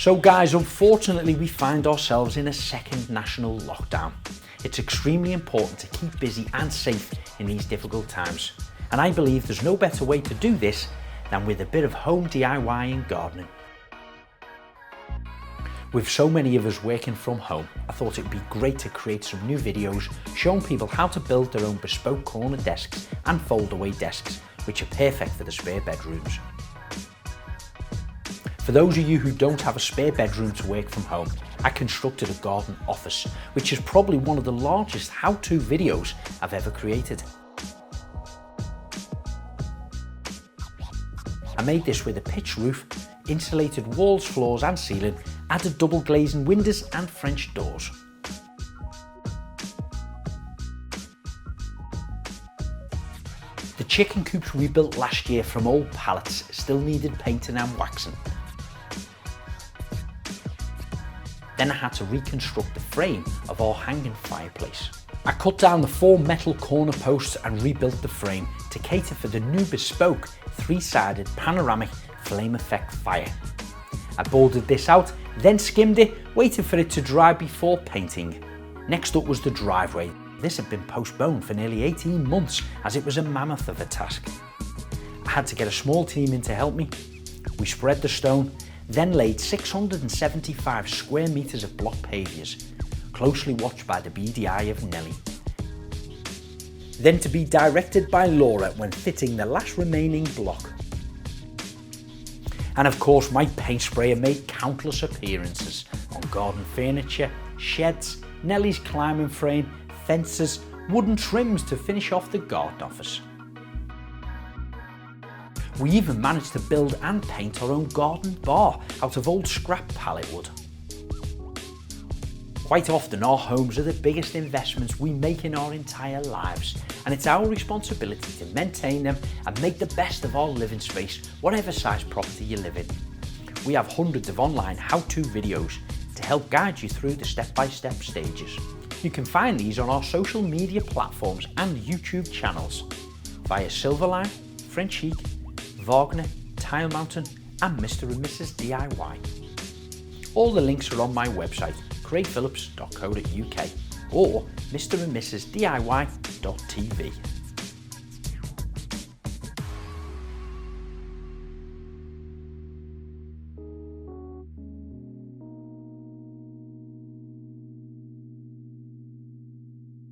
So guys, unfortunately we find ourselves in a second national lockdown. It's extremely important to keep busy and safe in these difficult times. And I believe there's no better way to do this than with a bit of home DIY and gardening. With so many of us working from home, I thought it'd be great to create some new videos showing people how to build their own bespoke corner desks and fold-away desks, which are perfect for the spare bedrooms. For those of you who don't have a spare bedroom to work from home, I constructed a garden office, which is probably one of the largest how-to videos I've ever created. I made this with a pitched roof, insulated walls, floors and ceiling, added double glazing windows and French doors. The chicken coops we built last year from old pallets still needed painting and waxing. Then I had to reconstruct the frame of our hanging fireplace. I cut down the 4 metal corner posts and rebuilt the frame to cater for the new bespoke 3-sided panoramic flame effect fire. I boarded this out, then skimmed it, waiting for it to dry before painting. Next up was the driveway. This had been postponed for nearly 18 months as it was a mammoth of a task. I had to get a small team in to help me. We spread the stone, then laid 675 square metres of block pavers, closely watched by the beady eye of Nelly. Then to be directed by Laura when fitting the last remaining block. And of course my paint sprayer made countless appearances on garden furniture, sheds, Nelly's climbing frame, fences, wooden trims to finish off the garden office. We even managed to build and paint our own garden bar out of old scrap pallet wood. Quite often our homes are the biggest investments we make in our entire lives, and it's our responsibility to maintain them and make the best of our living space, whatever size property you live in. We have hundreds of online how-to videos to help guide you through the step-by-step stages. You can find these on our social media platforms and YouTube channels via Silverline, French Chic, Wagner, Tile Mountain and Mr and Mrs DIY. All the links are on my website craigphillips.co.uk or mrandmrsdiy.tv.